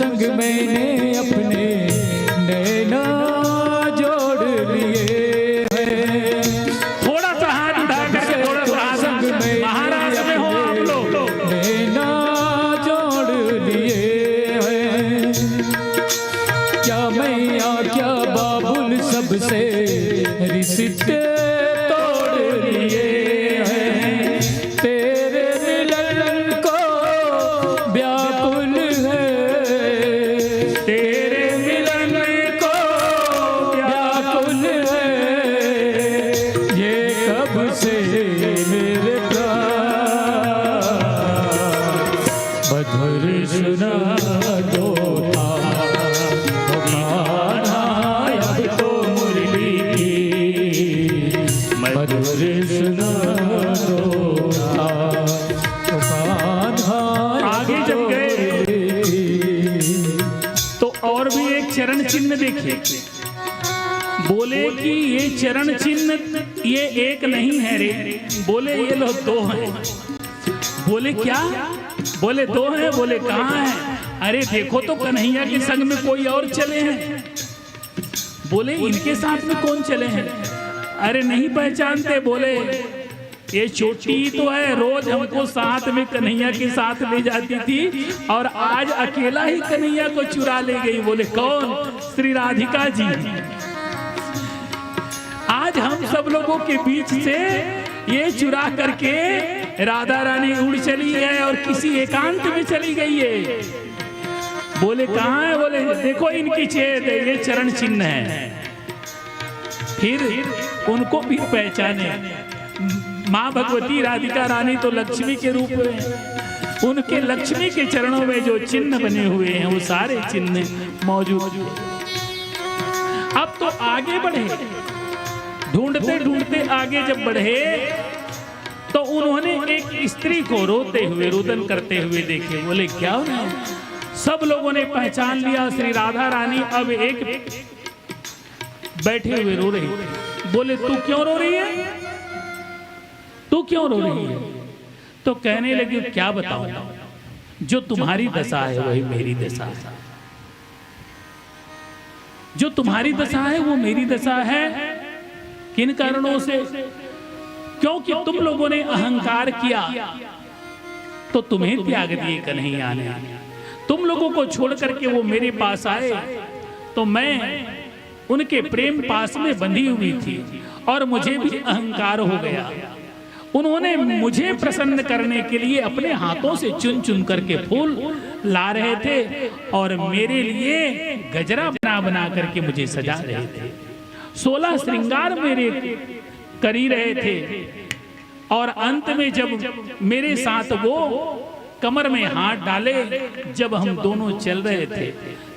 संग मैंने अपने नैना जोड़ लिए हैं। थोड़ा सा हाथ उठा करके थोड़ा सा संग मैंने महाराज में हो आप लोग। नैना जोड़ लिए हैं। क्या मैया क्या बाबुल सबसे रिश्ते तोड़ लिए हैं। तेरे मिलन को व्याकुल है, तेरे मिलन को व्याकुल है। ये कब से मेरे प्राण मधुर सुना दो था। अब तो मुरली की मधुर सुना दो था। आगे जब गए तो और भी एक चरण चिन्ह देखे। बोले कि ये चरण चिन्ह ये एक नहीं है रे। बोले ये लो दो हैं। बोले क्या? बोले दो हैं। बोले कहाँ हैं? अरे देखो तो कन्हैया के संग में कोई और चले हैं। बोले इनके साथ में कौन चले हैं? अरे नहीं पहचानते। बोले ये छोटी तो है, रोज हमको साथ में कन्हैया के साथ ले जाती थी और आज अकेला ही कन्हैया को चुरा ले गई। बोले कौन? श्री राधिका जी। आज हम सब लोगों के बीच से ये चुरा करके राधा रानी उड़ चली है और किसी एकांत में चली गई है। बोले कहाँ है? बोले देखो इनकी छेद है, ये चरण चिन्ह है। फिर उनको भी पहचाने। माँ भगवती राधिका रानी तो लक्ष्मी के रूप में, उनके लक्ष्मी के चरणों में जो चिन्ह बने हुए हैं वो सारे चिन्ह मौजूद हैं। अब तो आगे बढ़े, ढूंढते ढूंढते आगे जब बढ़े तो उन्होंने एक स्त्री को रोते हुए रुदन करते हुए देखे। बोले क्या हो रहा है? सब लोगों ने पहचान लिया श्री राधा रानी अब एक बैठे हुए रो रही। बोले तू क्यों रो रही है? तू क्यों रो रही है? तो कहने लगी क्या बताऊं, जो तुम्हारी दशा है वही मेरी दशा है। जो तुम्हारी दशा है वो मेरी दशा है। किन कारणों से? क्योंकि तुम लोगों ने अहंकार किया तो तुम्हें त्याग दिए कन्हैया ने। तुम लोगों को छोड़ करके वो मेरे पास आए तो मैं उनके प्रेम पास में बंधी हुई थी और मुझे भी अहंकार हो गया। उन्होंने मुझे प्रसन्न करने के लिए अपने हाथों से चुन चुन करके फूल ला रहे थे और मेरे लिए गजरा बना बना करके मुझे सजा रहे थे। 16 श्रृंगार मेरे करी रहे थे और अंत में जब मेरे साथ वो कमर में हाथ डाले, जब हम दोनों चल रहे थे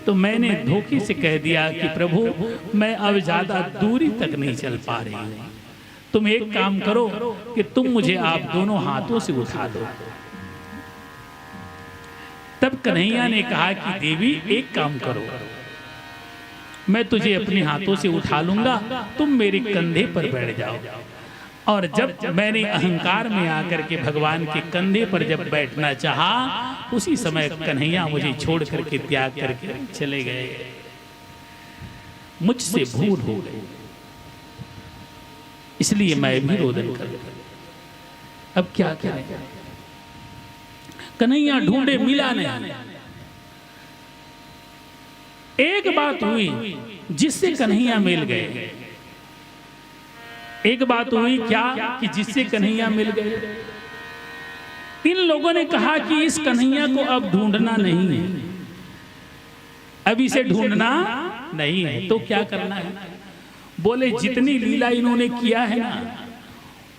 तो मैंने धोखे से कह दिया कि प्रभु मैं अब ज्यादा दूरी तक नहीं चल पा रही हूँ, तुम एक काम करो कि तुम मुझे आप दोनों हाथों से उठा दो। तब कन्हैया ने कहा कि देवी एक काम करो, मैं तुझे अपने हाथों से उठा लूंगा, तुम मेरे कंधे पर बैठ जाओ। और जब मैंने अहंकार में आकर के भगवान के कंधे पर जब बैठना चाहा, उसी समय कन्हैया मुझे छोड़ करके त्याग करके चले गए। मुझसे भूल हो गई, इसलिए मैं भी रोदन कर गया। अब क्या करें? कन्हैया ढूंढे मिला नहीं। एक बात हुई जिससे कन्हैया मिल गए। एक बात हुई क्या कि जिससे कन्हैया मिल गए। इन लोगों ने कहा कि इस कन्हैया को अब ढूंढना नहीं है, अब इसे ढूंढना नहीं है, तो क्या करना है? बोले जितनी लीला इन्होंने किया है ना,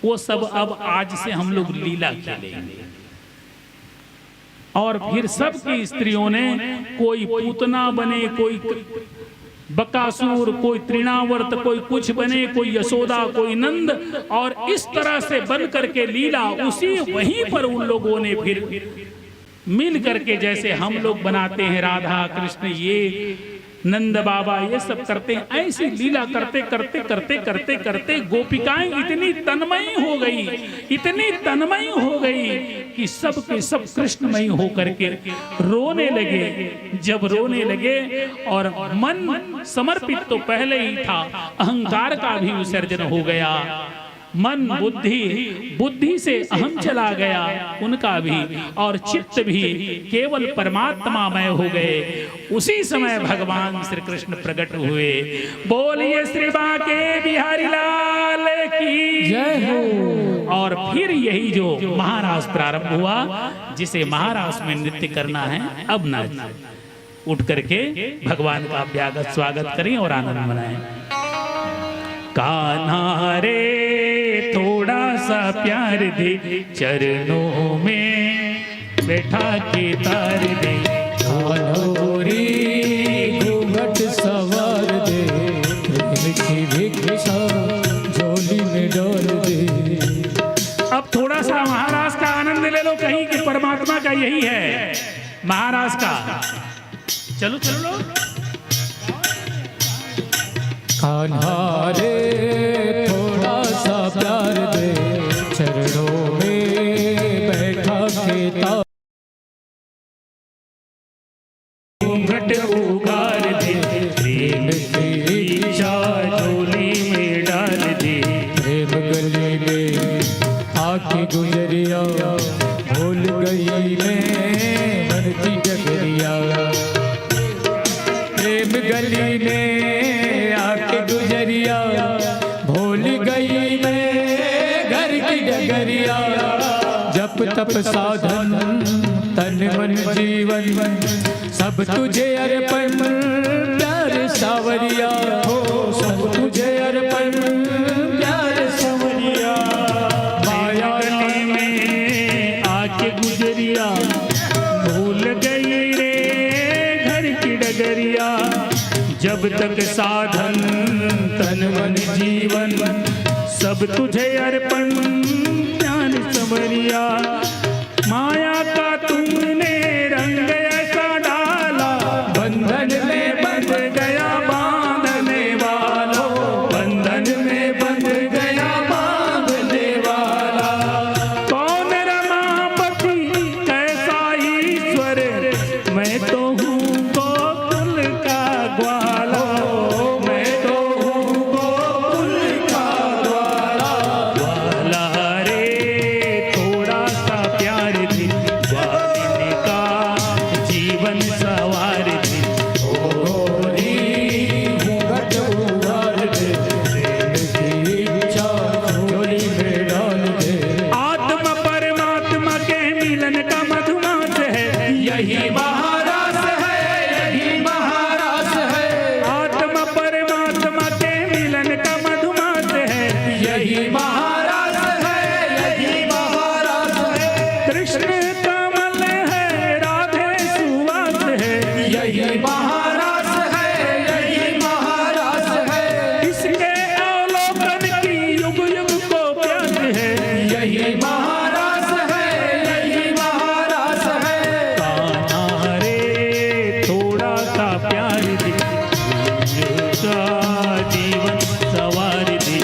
वो सब अब आज से हम लोग लीला खेलेंगे। और फिर सबकी स्त्रियों ने, कोई पूतना बने, कोई बकासुर, कोई तृणावर्त, कोई कुछ बने, कोई यशोदा, कोई नंद, और इस तरह से बन करके लीला उसी वहीं पर उन लोगों ने फिर मिल करके, जैसे हम लोग बनाते हैं राधा कृष्ण ये नंद बाबा ये सब करते हैं। ऐसी लीला करते करते करते करते करते गोपिकाएं इतनी तन्मयी हो गई, इतनी तन्मयी हो गई कि सब के सब कृष्णमयी होकर के रोने लगे। जब रोने लगे और मन समर्पित तो पहले ही था, अहंकार का भी विसर्जन हो गया। मन बुद्धि से अहम चला गया उनका भी, और चित्त भी केवल परमात्मामय हो गए। उसी समय भगवान श्री कृष्ण प्रकट हुए। बोलिए श्री बांके बिहारी लाल की जय हो। और फिर यही जो महारास प्रारंभ हुआ, जिसे महारास में नृत्य करना है, अब ना उठ करके भगवान का अभ्यागत स्वागत करें और आनंद मनाएं। कान्हा रे थोड़ा सा प्यार दे, चरणों में बैठा के तार दे। रे घूंघट सवार दे, प्रेम की भिक्षा झोली में डाल दे। अब थोड़ा सा महाराज का आनंद ले लो, कहीं कि परमात्मा का यही है महाराज का। चलो चलो लो। कान्हा रे थोड़ा सा प्यार दे, चरणों में बैठा के तार। घूंघट उगार दे, प्रेम की इच्छा झोली में डाल दे। प्रेम गली में आके गुजरिया, भूल गई मैं मन की डगरिया। प्रेम गली में आके गुजरिया, भूल गई मैं घर की डगरिया। जप तप साधन तन मन जीवन, सब तुझे अर्पण प्यार सावरिया हो। सब तुझे अर्पण प्यार सावरिया। माया गली में आके गुजरिया, भूल गई रे घर की डगरिया। जब तक साधन तन मन जीवन, सब तुझे अर्पण ज्ञान समरिया। माया का तुमने रंग ऐसा डाला, बंधन में बंध गया बांधने वाला। बंधन में बंध गया बांधने वाला। कौन रमापति कैसा ईश्वर, मैं तो हूँ गोकुल का ग्वाला। मैं तो हूँ गोकुल का ग्वाला। ग्वाला रे थोड़ा सा प्यार दे, ग्वालिन का जीवन सवार दे। घूंघट उगार दे, प्रेम की इच्छा झोली में डाल दे। आत्मा परमात्मा के मिलन का मधुमास है, यही महारास है, यही महारास है। आत्मा परमात्मा के मिलन का मधुमास है, यही महारास है, यही महारास है। कृष्ण कमल है, राधे सुवास है, यही महारास है, यही महारास है। इसके अवलोकन की युग युग को प्यास है, यही महारास है, यही महारास है। कान्हा रे थोड़ा सा प्यार दे, का जीवन सवार दे।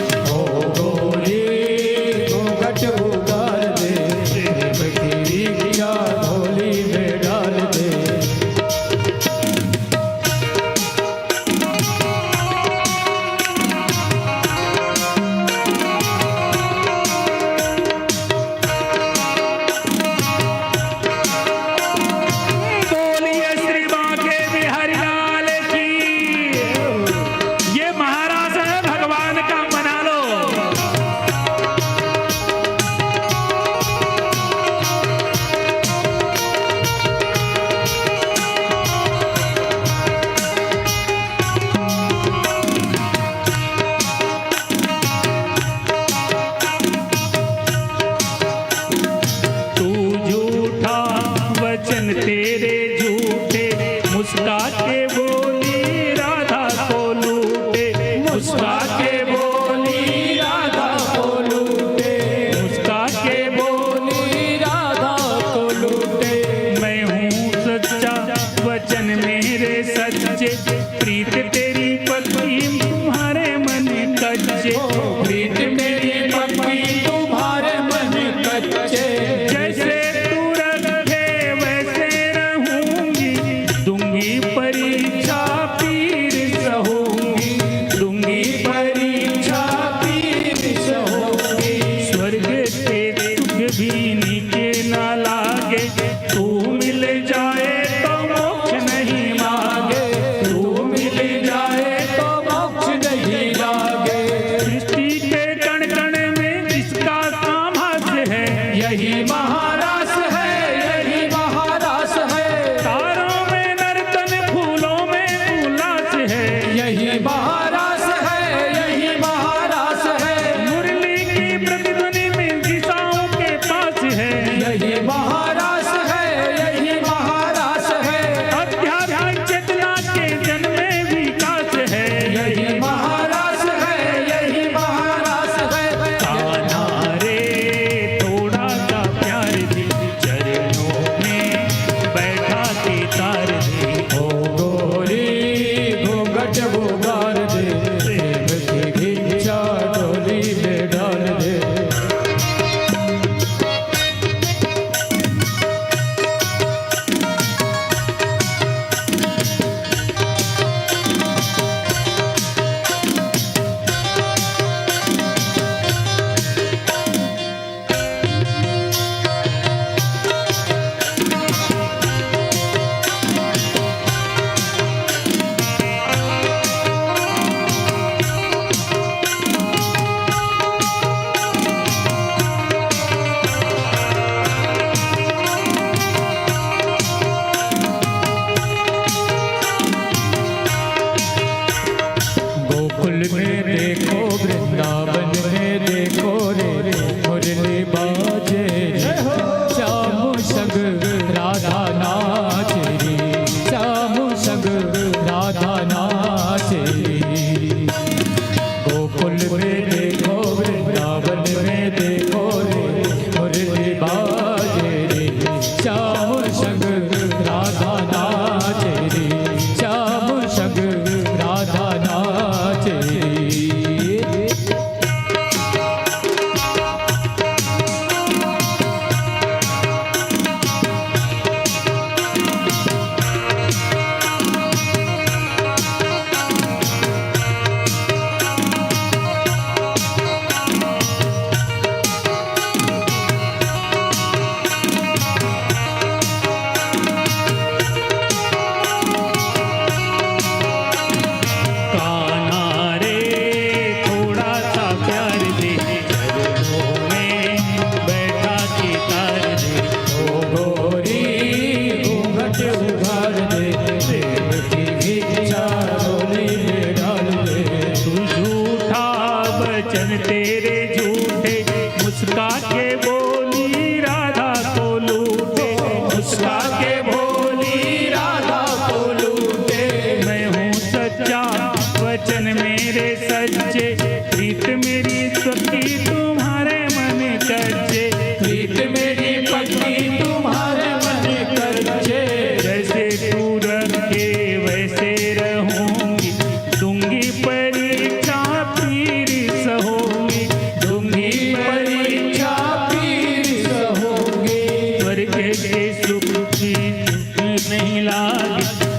घूंघट उगार दे, प्रेम की इच्छा झोली में डाल दे। बोलिए श्री बांके बिहारी लाल की। ये महाराज है, भगवान का मना लो। तू झूठा वचन तेरे झूठे, मुस्का के बोली राधा को लूटे। मुस्का के बोली राधा को लूटे। मुस्का के बोली राधा को लूटे। मैं हूँ सच्चा वचन मेरे सच्चे, प्रिय के सुख की चुप नहीं लागी